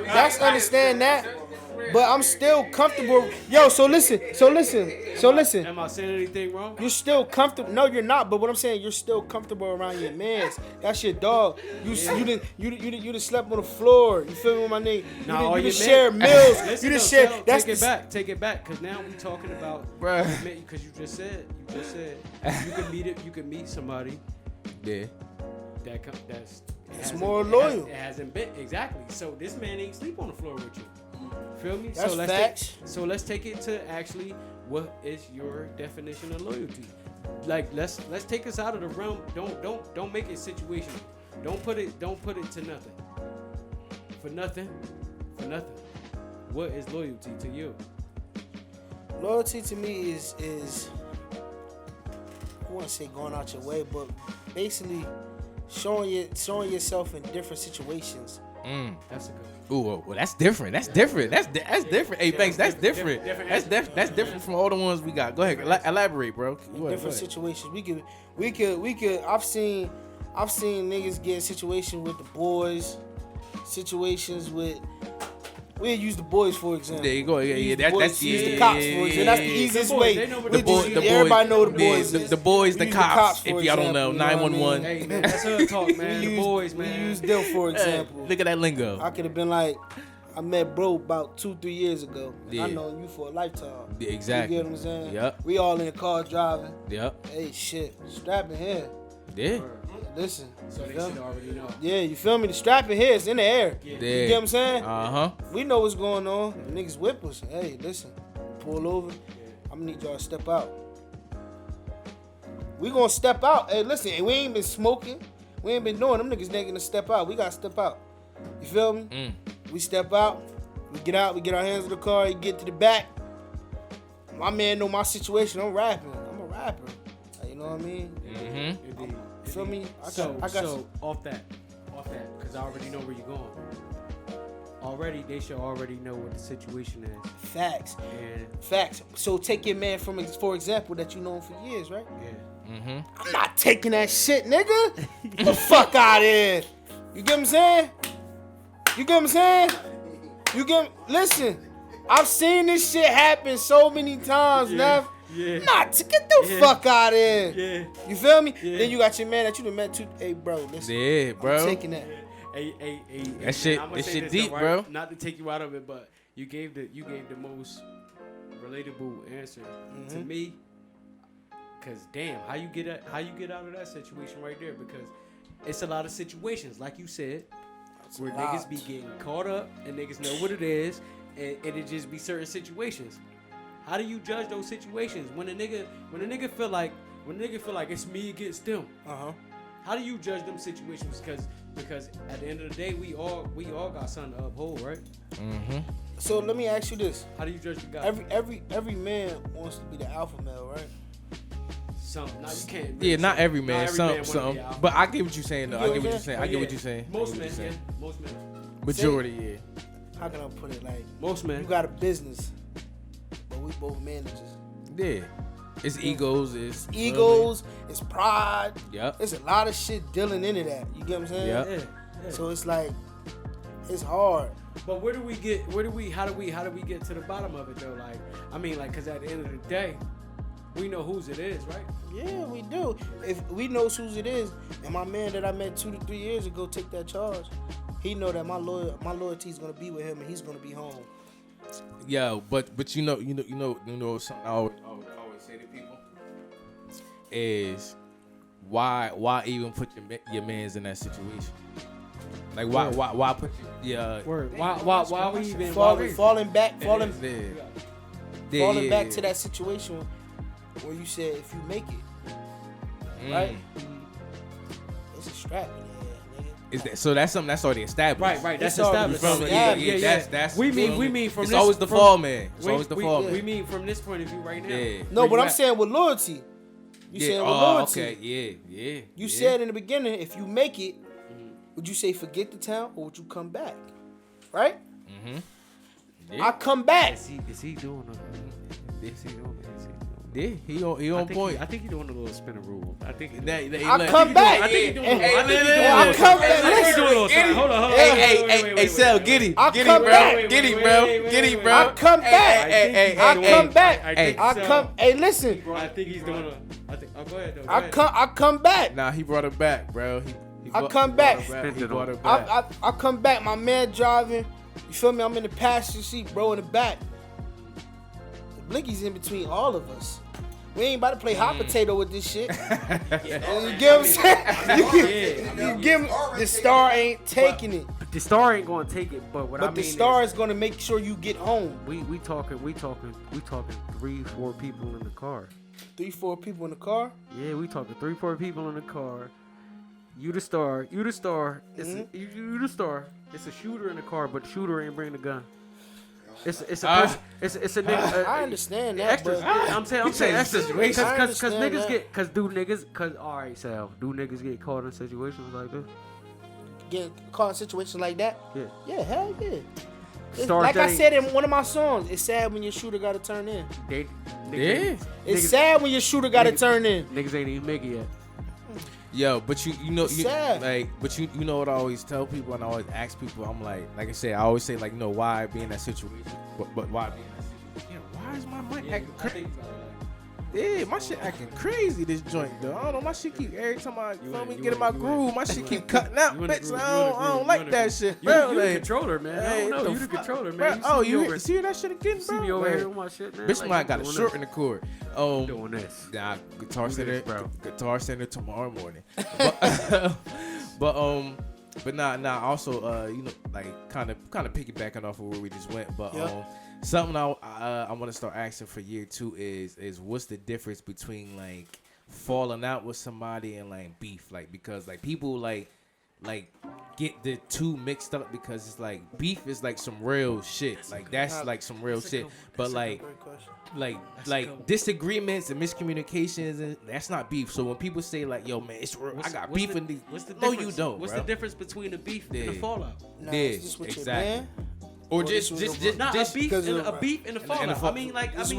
That's understand that. But I'm still comfortable. Yo, so listen. Am I saying anything wrong? You're still comfortable. No, you're not. But what I'm saying, you're still comfortable around your mans. That's your dog. You done slept on the floor. You feel me with my nigga? You done share meals. You done share. Take it back, cause now we talking about, bruh. Because you just said you can meet somebody. Yeah. It's more loyal. It hasn't been exactly. So this man ain't sleep on the floor with you. Feel me? That's facts. So let's take it to actually what is your definition of loyalty? Like let's take us out of the realm. Don't make it situational. Don't put it to nothing. For nothing. What is loyalty to you? Loyalty to me is I want to say going out your way, but basically showing yourself in different situations. That's a good. Ooh, well, that's different. That's different. Hey, Banks, that's different. That's different from all the ones we got. Go ahead, elaborate, bro. Different situations. We could. I've seen niggas get in situations with the boys, situations with. We'll use the boys for example. There you go. Yeah. That's the cops for example. That's the easiest way. Everybody know the boys. The boys, the cops. If y'all don't know, 911. Hey man, that's hood talk, man. The boys, man. We use them for example. Look at that lingo. I could have been like, I met bro about 2-3 years ago. Yeah. I known you for a lifetime. Yeah, exactly. You get what I'm saying? Yep. We all in the car driving. Yep. Hey, shit, strap in here. Yeah. Listen. So they should already know. Yeah, you feel me? The strap in here, it's in the air. Yeah. You get what I'm saying? Uh-huh. We know what's going on. The niggas whip us. Hey, listen. Pull over. I'm gonna need y'all to step out. We gonna step out. Hey, listen, we ain't been smoking. We ain't been doing them niggas gonna step out. We gotta step out. You feel me? We step out. We get out. We get our hands in the car. You get to the back. My man know my situation. I'm rapping. I'm a rapper. You know what I mean? Mm-hmm. Indeed. You feel me? So off that, because I already know where you're going. Already, they should already know what the situation is. Facts. And facts. So take your man for example that you known for years, right? Yeah. Mm-hmm. I'm not taking that shit, nigga. Get the fuck out of here. You get what I'm saying? Listen, I've seen this shit happen so many times, Nev. Yeah. Nah, get the fuck out of here. Yeah. You feel me? Yeah. Then you got your man that you done met too. Hey, bro, listen. Yeah, bro. I'm taking that. Hey, that shit, this shit deep, though, right? bro. Not to take you out of it, but you gave the most relatable answer to me. Cause damn, how you get out of that situation right there? Because it's a lot of situations, like you said, where niggas be getting caught up and niggas know what it is, and it just be certain situations. How do you judge those situations when a nigga feel like it's me against them? How do you judge them situations? Because at the end of the day, we all got something to uphold, right? Mm-hmm. So let me ask you this: how do you judge the guy? Every man wants to be the alpha male, right? Some. Now you can't. Really Yeah, not every man. Some. But I get what you're saying, though. I get what you're saying. Most men. Majority, yeah. how can I put it? Like most men. You got a business, but we both managers. Yeah. It's egos. It's It's pride. Yep. It's a lot of shit dealing into that. You get what I'm saying? Yep. Yeah. So it's like, it's hard. But how do we get to the bottom of it though? Like, I mean, like, cause at the end of the day, we know whose it is, right? Yeah, we do. If we know whose it is, and my man that I met 2 to 3 years ago take that charge, he know that my loyalty is gonna be with him, and he's gonna be home. Yeah, but you know something I always say to people is why even put your mans in that situation? Like why put why we even falling back yeah. to that situation where you said if you make it, right? It's a strap in there, nigga. Is that, so that's something that's already established. Right. That's It's already established. established. That's we mean from it's this, always the fall man. It's always the fall man. We mean from this point of view right now. Yeah. No, but I'm saying with loyalty. You saying with loyalty. Okay. Yeah. You said in the beginning, if you make it, would you say forget the town or would you come back? Right? Mm-hmm. I come back. Is he doing it? Yeah, he on point. I think he's doing a little spinner rule. I think I come back. I think he's doing I come back. Hold on. Hey, Cel, get him, bro. Get him, bro. I come back. I come back. Hey, listen. I think he's doing a. Go ahead though. I come back. Nah, he brought her back, bro. I come back. He brought her back. I come back. My man driving. You feel me? I'm in the passenger seat, bro, in the back. The blinky's in between all of us. We ain't about to play hot potato with this shit. You get what I'm saying? You give me the star ain't taking it. The star ain't gonna take it, but what I mean the star is gonna make sure you get home. We talking 3-4 people in the car. 3-4 people in the car? Yeah, we talking 3-4 people in the car. You the star. You the star. You the star. It's a shooter in the car, but the shooter ain't bringing the gun. It's a person. It's a nigga. I understand that. Extras. But I'm saying extras. Because do niggas get caught in situations like this? Get caught in situations like that? Yeah. Yeah, hell yeah. Stars like that I said in one of my songs, it's sad when your shooter got to turn in. It's sad when your shooter got to turn in. Niggas ain't even make it yet. Yo, but you know what I always tell people and I always ask people. I'm like I said, I always say why be in that situation? But why be in that situation? Why is my mic acting crazy? Yeah, my shit acting crazy. This joint though. I don't know. My shit keep every time I get in my groove, my shit keep cutting out. Bitch, I don't like that shit. You the controller, man. I don't know. You the controller, man. You see that shit again, bro? See me over here with my shit, man. Bitch, might got a short in the cord. Doing this. Nah, Guitar Center tomorrow morning. But nah. Also, kind of piggybacking off of where we just went. But something I want to start asking for year 2 is what's the difference between falling out with somebody and beef? Because people get the two mixed up because it's beef is some real shit. That's some real shit. But disagreements and miscommunications, and that's not beef. So when people say yo man, it's real, I got beef in these. No, you don't. What's the difference between a beef and a fallout? Exactly. Or just a beef and a fallout. I mean, it's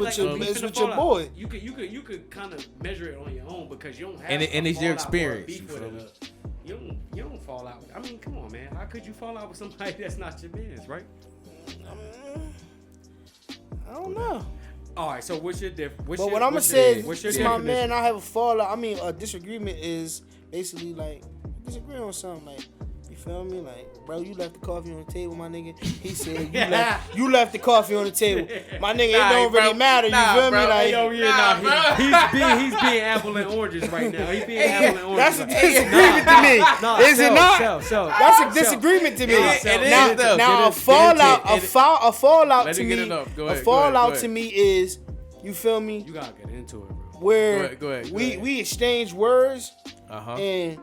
with your boy. You could kind of measure it on your own because you don't have. And it's your experience. You don't fall out. I mean, come on, man. How could you fall out with somebody that's not your man's, right? I don't know. All right, so what's your difference? But what I'm gonna say is, it's my man. I have a fallout. I mean, a disagreement is basically disagreeing on something. You feel me? Bro, you left the coffee on the table, my nigga. He said you left the coffee on the table, my nigga. It don't really matter. You feel me? He's being apple and oranges right now. He's being apple and oranges. That's a disagreement to me. Is it not? That's a disagreement to me. Now a fallout to me. A fallout to me is, you feel me? You gotta get into it, bro. Where go ahead. we exchange words and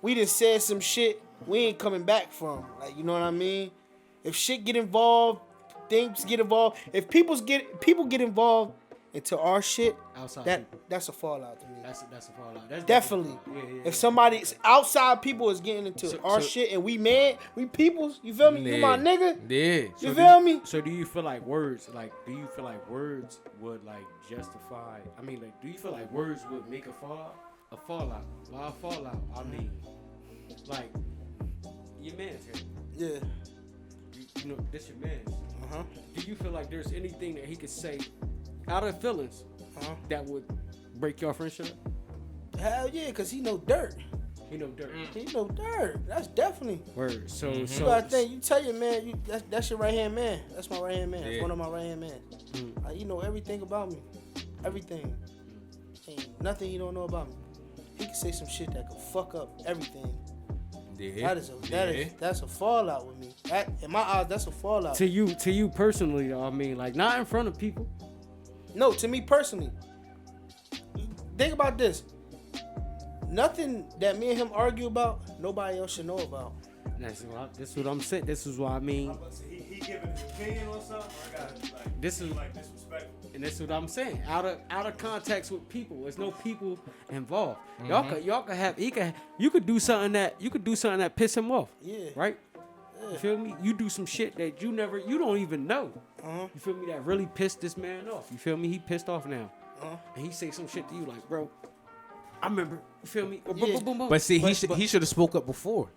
we just said some shit we ain't coming back from. You know what I mean? If shit get involved, things get involved. If people get involved into our shit, outside that's a fallout to me. that's a fallout. That's Definitely. Yeah. If somebody outside people is getting into our shit and we mad, we peoples, you feel me? You my nigga. Yeah. You feel me? So do you feel like words would like justify? I mean, like, do you feel like words would make a fallout? Why a fallout? I mean, like, your man's here. Yeah. You know, this your man's. Do you feel like there's anything that he could say out of feelings that would break your friendship? Hell yeah, cause he know dirt. He know dirt. He know dirt. That's definitely. Word. So You gotta think. You tell your man, that's your right hand man. That's my right hand man. That's one of my right hand men. You know everything about me. Everything. Ain't nothing you don't know about me. He can say some shit that could fuck up everything. Yeah. That's a fallout with me. In my eyes, that's a fallout. To you personally, though, I mean, like, not in front of people. No, to me personally. Think about this. Nothing that me and him argue about, nobody else should know about. This is what I'm saying. This is what I mean. He giving his opinion on something. I got like This is like disrespectful. And that's what I'm saying. Out of context with people. There's no people involved. Y'all could have you could do something that piss him off. Yeah. Right? Yeah. You feel me? You do some shit that you don't even know. You feel me? That really pissed this man off. You feel me? He pissed off now. And he say some shit to you like, bro, I remember. You feel me? Yeah. But see, he should have spoke up before.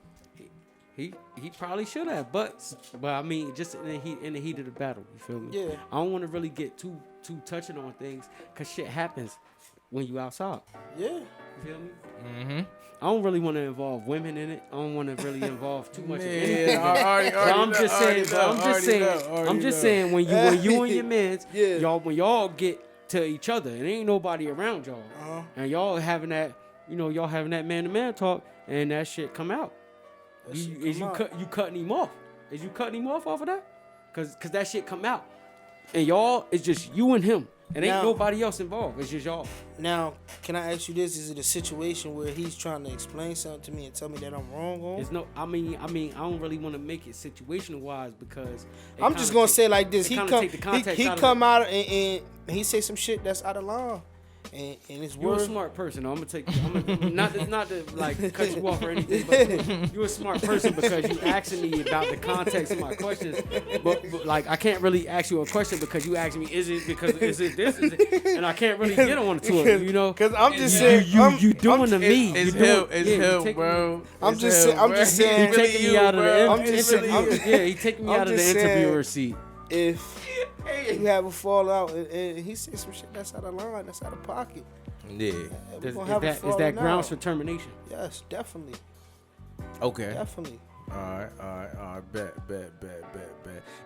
He probably should have, but I mean, just in the heat of the battle, you feel me? Yeah. I don't want to really get too touching on things, cause shit happens when you outside. Yeah. You feel me? I don't really want to involve women in it. I don't want to really involve too much. I'm just saying when you and your mans, when y'all get to each other, and ain't nobody around y'all, and y'all having that man to man talk, and that shit come out. You cutting him off? Is you cutting him off of that? Cause that shit come out, and y'all, it's just you and him, and ain't nobody else involved. It's just y'all. Now, can I ask you this? Is it a situation where he's trying to explain something to me and tell me that I'm wrong on? It's no. I mean, I don't really want to make it situational wise because I'm just gonna say like this. He come out and he say some shit that's out of line. And it's you're a smart person. I'm not to like cut you off or anything, but you're a smart person because you asking me about the context of my questions. But like I can't really ask you a question because you ask me, is it this? Is it? And I can't really get on to it, you know. Because I'm just saying, you doing to me. It's him, bro. I'm just saying, he taking me out of the he taking me out of the interviewer seat. If you have a fallout and he says some shit that's out of line, that's out of pocket. Yeah. Is that grounds for termination? Yes, definitely. Okay. Definitely. All right. Bet.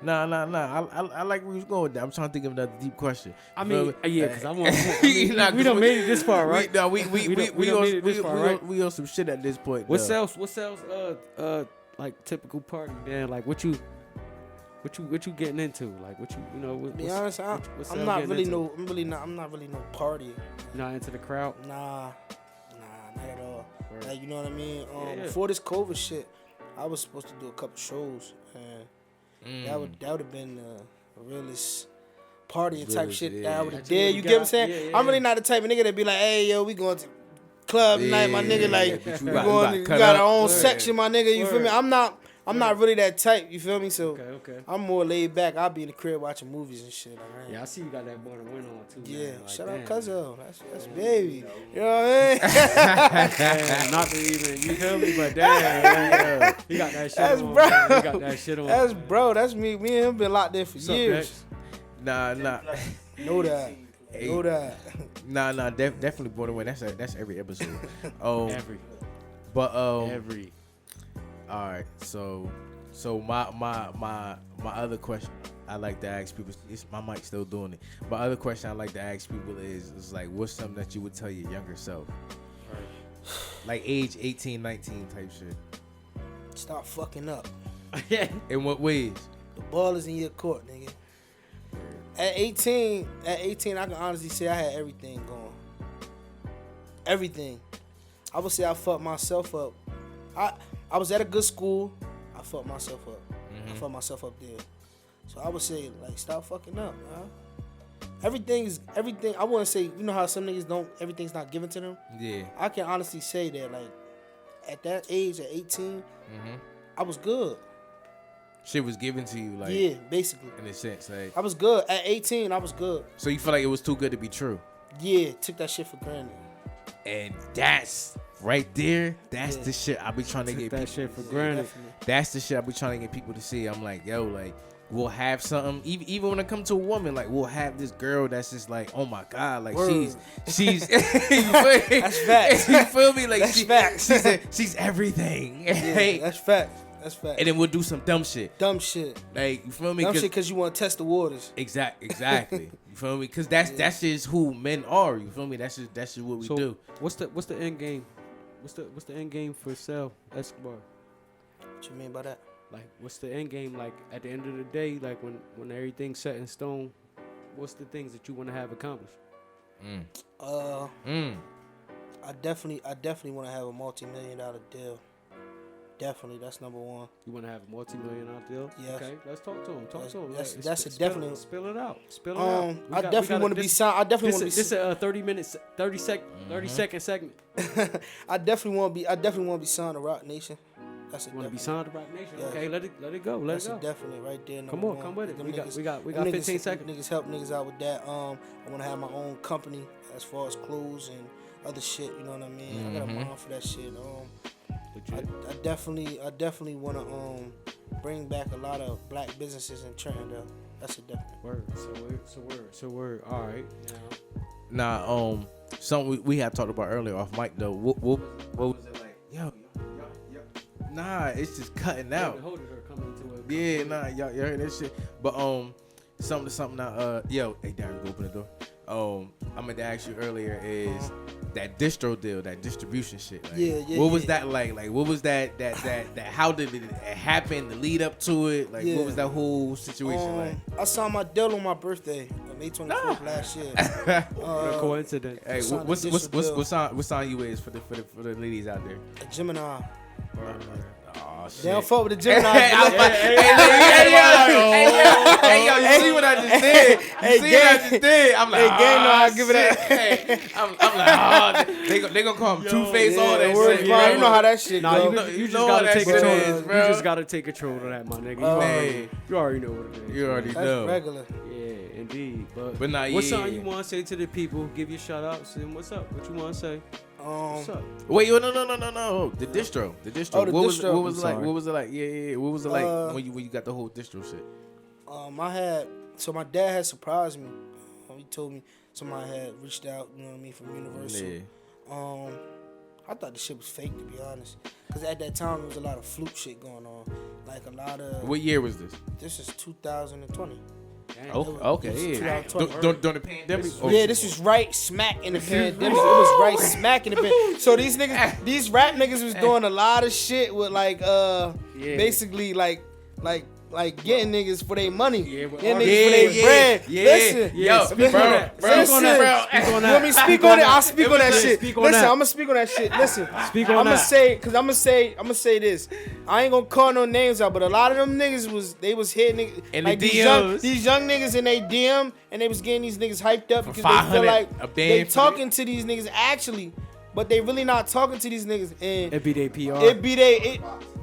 Nah. I like where he's going with that. I'm trying to think of another deep question. I mean, because I want. we done made it this far, right? We on some shit at this point. What sells? Like typical party, man. Like what you getting into? Like what you be honest, I'm not really no party. Not into the crowd? Nah, not at all. Like, you know what I mean? Before this COVID shit, I was supposed to do a couple shows, and that would have been the realest party type shit that I would have did. You get what I'm saying? I'm really not the type of nigga that be like, hey yo, we going to club tonight, my nigga. Like we got our own section, my nigga. You feel me? I'm not really that type, you feel me? So okay. I'm more laid back. I'll be in the crib watching movies and shit. Like, yeah, I see you got that Born to Win on too. Yeah, man. Like, shout damn. out Cuzzo. That's baby. You know what I mean? Not to even, you feel me? But damn, he got that shit that's on. Bro. He got that shit on. That's bro. That's me. Me and him been locked there for years. Nah. Know that. Know that. Nah. Definitely Born to Win. That's every episode. Every. All right, so my other question I like to ask people, my mic still doing it. My other question I like to ask people is like, what's something that you would tell your younger self? Right. Like age 18, 19 type shit. Stop fucking up. In what ways? The ball is in your court, nigga. At 18, I can honestly say I had everything going. Everything. I would say I fucked myself up. I was at a good school. I fucked myself up. I fucked myself up there. So I would say, like, stop fucking up, man. everything. I want to say, you know how some niggas don't. Everything's not given to them. Yeah. I can honestly say that, like, at that age, at 18, I was good. Shit was given to you, like, yeah, basically. in a sense, like. I was good at 18. I was good. So you feel like it was too good to be true? Yeah, took that shit for granted. And that's right there. That's the shit I be trying to get that people shit for to granted. Definitely. That's the shit I be trying to get people to see. I'm like, yo, like, we'll have something. Even when it comes to a woman, like, we'll have this girl that's just like, oh my god, like Word. she's. You feel, That's facts. You feel me? Like That's facts. she's everything. Yeah, that's facts. That's facts. And then we'll do some dumb shit. Dumb shit. Like, you feel me? Dumb shit because you want to test the waters. Exactly. You feel me? Because that's just who men are. You feel me? That's just what we do. What's the end game? What's the end game for Cel-Escobar? What you mean by that? Like, what's the end game? Like, at the end of the day, like when everything's set in stone, what's the things that you want to have accomplished? I definitely want to have a multi-million-dollar deal. Definitely, that's number one. You want to have a multi-million-dollar deal? Yes. Okay, let's talk to him. Talk to him. That's a definitely. Spill it out. Spill it out. I definitely want to be signed. I definitely want to be. This is a 30-second segment. I definitely want to be signed to Rock Nation. That's a You want to be definitely. signed to Rock Nation? Yeah. Okay, let it go. Let That's it a go. definitely right there. Come number on, one. come with it. Them We got them 15 seconds. Niggas help niggas out with that. I want to have my own company as far as clothes and other shit. You know what I mean? I got a mind for that shit. I definitely want to bring back a lot of black businesses in Trenton. Though. That's a definite Word. So word. All right. Nah, something we had talked about earlier off mic though. What was it like? Yo. Nah, it's just cutting out. Hold it or come into it. Yeah, nah, y'all heard that shit. But something now. Yo, hey, Darren, go open the door. I meant to ask you earlier is that distro deal, that distribution shit. Like, Yeah. What was that like? Like, what was that? How did it happen? The lead up to it? Like, what was that whole situation like? I signed my deal on my birthday, on May 24th last year. What a coincidence. Hey, signed what the sign you is for the ladies out there? A Gemini. Oh shit. They don't fuck with the Gemini. Hey, yo, you see what I just did? You see what I just did? I'm like, gang know how to give it shit. up. Hey, I'm like, they gonna call him Two-Face, all that word shit. fine. You know how that shit Nah, go. you just know gotta how take that shit control. is, bro. You just gotta take control of that, my nigga. You already know what it is. You already That's know. regular. Yeah, indeed. But nah, what's yeah. something you want to say to the people? Give your shout outs and what's up? What you want to say? What's up? Wait, no. The distro. Oh, the what distro. was it like? What was it like? Yeah. What was it like when you got the whole distro shit? My dad had surprised me. He told me somebody had reached out, you know what I mean, from Universal. Yeah. I thought the shit was fake, to be honest. Because at that time, there was a lot of fluke shit going on. Like a lot of... What year was this? This is 2020. Okay, yeah. 2020. During the pandemic? Yeah, this was right smack in the pandemic. It was right smack in the pandemic. So these niggas, these rap niggas was doing a lot of shit with like, basically like getting niggas for their money. Getting niggas for their bread. Listen. Speak on that. You want me to speak on it? I'll speak on that shit. Listen, I'm gonna speak on that shit. Listen, Speak on I'm gonna that. say, cause I'm gonna say this. I ain't gonna call no names out, but a lot of them niggas was hitting In like the these DMs. young niggas in they DM, and they was getting these niggas hyped up because they 500 feel like a band they for talking to these niggas actually, but they really not talking to these niggas. And It be their PR.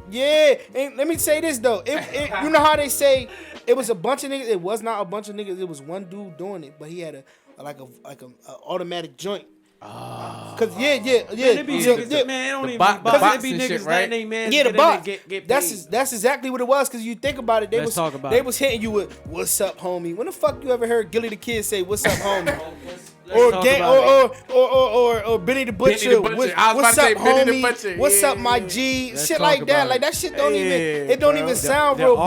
yeah, and let me say this though. You know how they say it was a bunch of niggas. It was not a bunch of niggas. It was one dude doing it, but he had a automatic joint. Cause Man, it be niggas, man, it don't even the be boxing niggas shit, that right? name man. Yeah, the that box. Get paid. That's exactly what it was. Cause you think about it, they Let's talk about they it. was hitting you with "What's up, homie?" When the fuck you ever heard Gilly the Kid say "What's up, homie"? Let's talk about it. or Benny the Butcher. Benny the Butcher. I was What's about up, to say Benny the homie? Butcher. What's Yeah, up, my yeah. G? Let's Shit talk like that. about Like it. that shit don't Yeah, even. It don't bro. even sound The real. But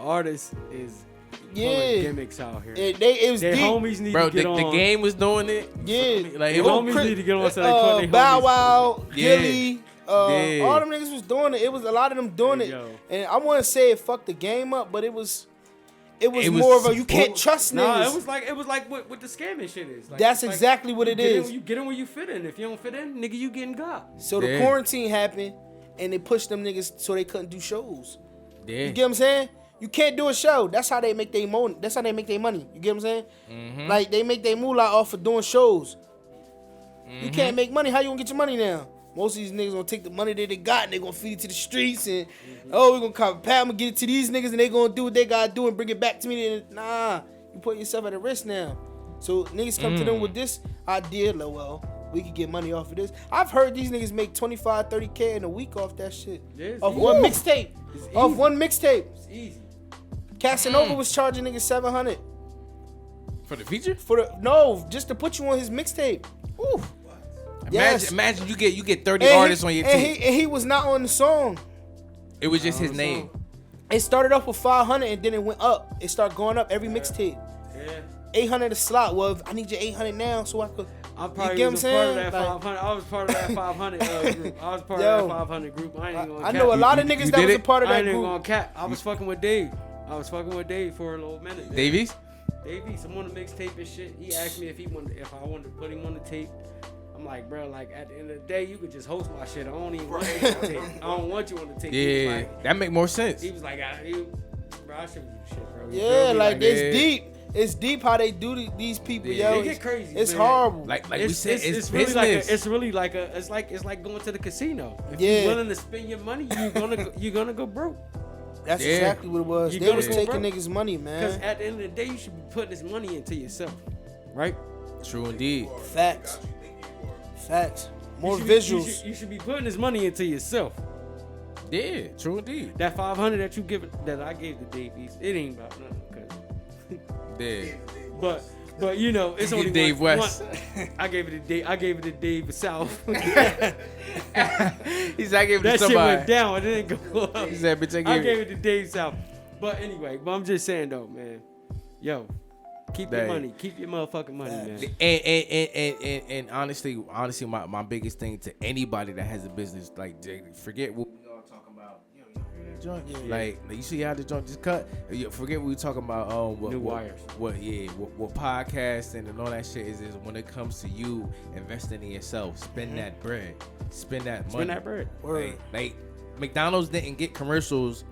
artist is pulling yeah, gimmicks out here. it was Their deep. homies need Bro, to get on. the game was doing it. Yeah, Like, The it was homies need to get on so they put their Bow homies. Wow, Yeah. Gilly, Yeah. all them niggas was doing it. It was a lot of them doing Hey, it, yo. and I want to say it fucked the game up, but it was It was more of a you some can't bull- trust Nah, niggas. it was like what the scamming shit is. Like, That's like, exactly what you it get is. You get in where you fit in. If you don't fit in, nigga, you getting got. So the Yeah. quarantine happened, and they pushed them niggas so they couldn't do shows. Yeah. You get what I'm saying? You can't do a show. That's how they make their money. That's how they make their money. You get what I'm saying? Mm-hmm. Like they make their moolah off of doing shows. You can't make money. How you gonna get your money now? Most of these niggas gonna take the money that they got and they gonna feed it to the streets and we gonna cop a pat, I'm gonna get it to these niggas and they gonna do what they gotta do and bring it back to me. And, nah, you put yourself at a risk now. So niggas come to them with this idea, like, well, we could get money off of this. I've heard these niggas make 25, 30K in a week off that shit. Of one mixtape. Off one mixtape. It's easy. Casanova was charging niggas $700. For the feature? No, just to put you on his mixtape. Ooh. Imagine you get 30 artists on your team. And he was not on the song. It was just his name. It started off with 500 and then it went up. It started going up every mixtape. Yeah. 800 a slot. Well, I need your 800 now so I could. I'm probably was a part of that 500. I was part of that 500 group. I was part of that 500 group. I ain't even gonna I know a lot of niggas that was a part of that group. I ain't even group. gonna cap. I was fucking with Dave. I was fucking with Dave for a little minute. Man. Davies, I'm on the mixtape and shit. He asked me if I wanted to put him on the tape. I'm like, bro, like at the end of the day, you could just host my shit. I don't even want you on the tape. I don't want you on the tape. Yeah, like, that make more sense. He was like, bro, I should do shit, bro. Yeah, like it's deep. It's deep how they do these people, yo. They get crazy. It's man. horrible. Like we said, it's really business. it's like going to the casino. If Yeah. you're willing to spend your money, you're gonna go broke. That's exactly what it was. You They gonna was go taking broke. niggas' money, Because man. at the end of the day, you should be putting this money into yourself, right? True indeed. Facts. More You visuals. should be putting this money into yourself. Yeah, true indeed. That 500 that you give that I gave to Davies, it ain't about nothing. Yeah. But you know, it's You only get Dave one, West. I gave it to Dave South. He said I gave it to That shit somebody. went down. It didn't go up. He said, bitch, I gave it to Dave South. But anyway, I'm just saying though, man. Yo, keep your money. Keep your motherfucking money, man. And honestly, my biggest thing to anybody that has a business, like, forget what we all talking about. You hear that joint? Yeah. Like you see how the joint just cut? Forget what we talking about. New wires. What podcasting and all that shit is when it comes to you investing in yourself, spend that bread, spend that money. Spend that bread. Like McDonald's didn't get commercials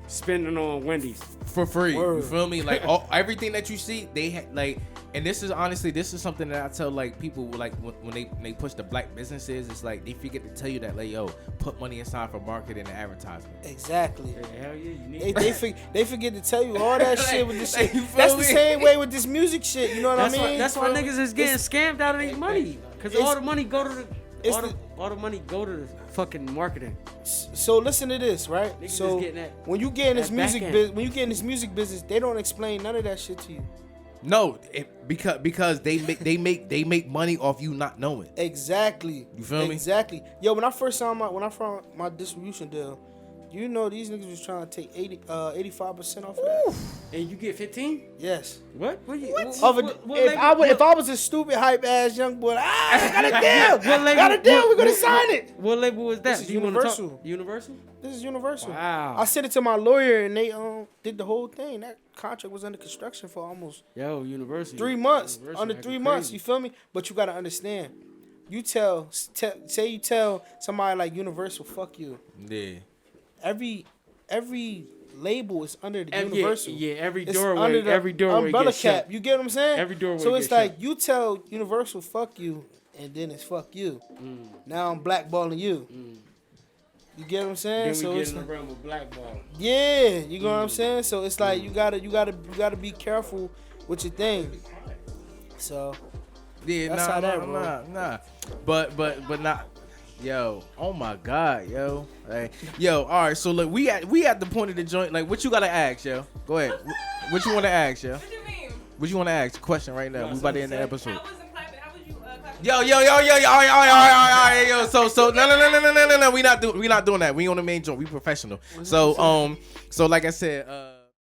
Spending on Wendy's for free. Word. You feel me? Like everything that you see, they like, and this is something that I tell like people like when they push the black businesses, it's like they forget to tell you that like, yo, put money aside for marketing and advertisement. Exactly. Yeah, hell yeah, you need They forget to tell you all that shit with this shit. you feel That's me? the same way with this music shit. You know what I mean? That's why niggas is getting scammed out of their money. Cause all the money go to all the money go to the fucking marketing. So listen to this, right? Niggas So is getting that- when you get in this that music back end. business, when you get in this music business, they don't explain none of that shit to you. No, because they make money off you not knowing. Exactly. You feel me? Exactly. Yo, when I first found my distribution deal, you know these niggas was trying to take 85% off of that. And you get 15? Yes. What? If I was a stupid hype ass young boy, I got a deal. Got a deal. We're gonna sign it. What label was that? This is Do you wanna talk- Universal. Universal? This is Universal. Wow. I sent it to my lawyer and they did the whole thing. That contract was under construction for almost Yo, Universal. 3 months. Universal Under acting 3 months. crazy. You feel me? But you gotta understand. You tell somebody like Universal, fuck you. Yeah. Every label is under the Every- Universal. yeah, every It's doorway- under the every doorway umbrella gets cap. shut. You get what I'm saying? Every doorway So it's gets like shut. you tell Universal fuck you, and then it's fuck you. Now I'm blackballing you. You get what I'm saying? Then So we it's get in the realm of blackball. yeah, you know what I'm saying? So it's like you gotta be careful with your thing. So Yeah, That's how that roll. nah. But not. Yo, oh my God, yo. Hey, yo, all right. So look, we at the point of the joint. Like, what you gotta ask, yo? Go ahead. What you want to ask, yo? What do you mean? What you want to ask? Question right now. We about to end the episode. I wasn't clapping. How would you clap? Yo. So no. We not doing that. We on the main joint. We professional. So like I said,